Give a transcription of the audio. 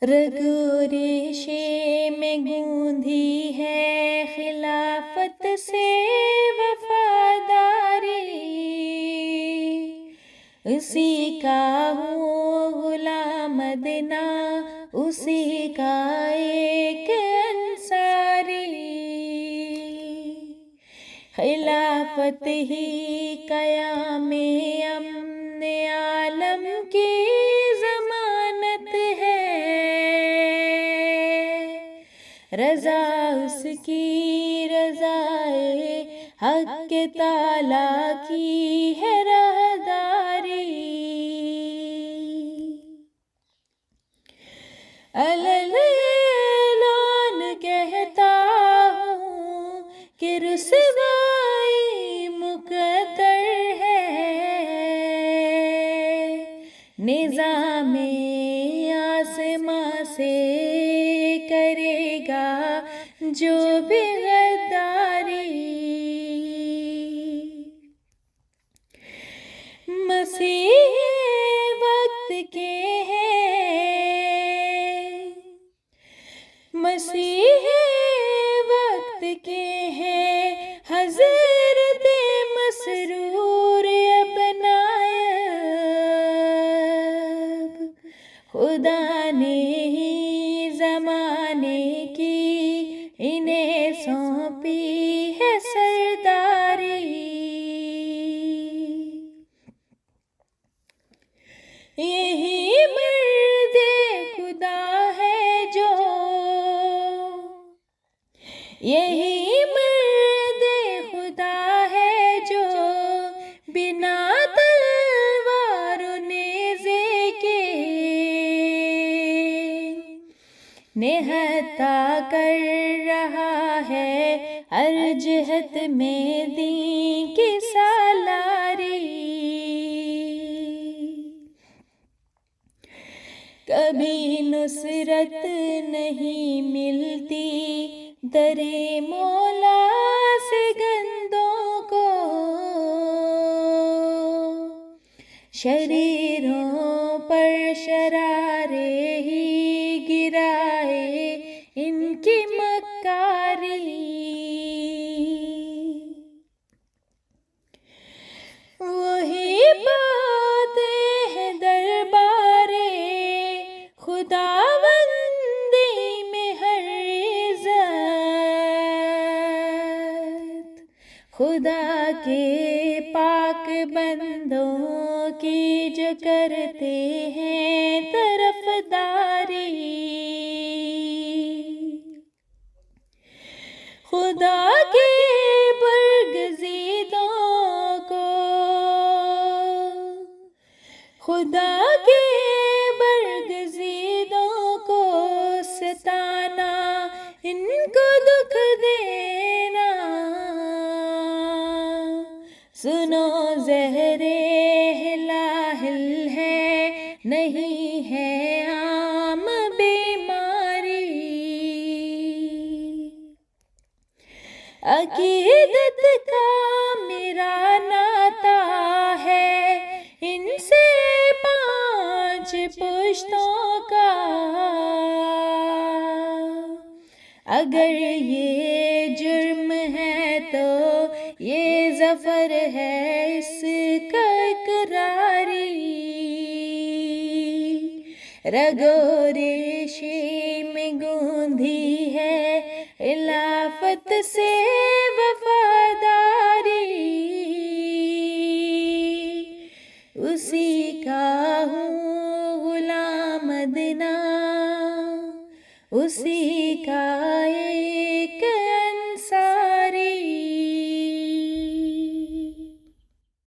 رگو ریشے میں گوندھی ہے خلافت سے وفاداری، اسی کا ہوں غلام ادنا، اسی کا ایک انصاری، خلافت ہی قیام امن عالم کی ضمانت ہے، رضا اس کی رضائے حق تعالیٰ کی ہے راہداری، اعلان کہتا ہوں کہ رسوائی مقدر ہے، نظام آسماں سے کرے گا جو بھی غداری، مسیح وقت کے مسیح وقت کے ہیں حضرت مسرور اب نائب، خدا نے ہی زمانے کی انہیں سونپی ہے سرداری، یہی مرد خدا ہے جو، یہی مرد خدا ہے جو بنا تلوار و نیزے کے نہتا کر رہا ہے ہر جہت میں دین کی سالاری، کبھی نصرت نہیں ملتی در مولا سے گندوں کو، شریروں پر شرارے ہی گرائے ان کی مکاری، وہی باتیں ہیں دربارے خداوندی میں ہر عزت، خدا کے پاک بندوں کی جو کرتے ہیں طرفداری، خدا کے برگزیدوں کو، خدا کے برگزیدوں کو ستانا، ان کو دکھ دینا، سنو زہر ہلاہل ہے نہیں ہے عام بیماری، عقیدت کا میرا ناتا ہے ان سے 5 پشتوں کا، اگر یہ جرم ہے تو یہ ظفر ہے اس کا اقراری، رگو ریشے میں گوندھی ہے خلافت سے وفاداری، اسی کا ہوں غلام ادنا، اسی کا ایک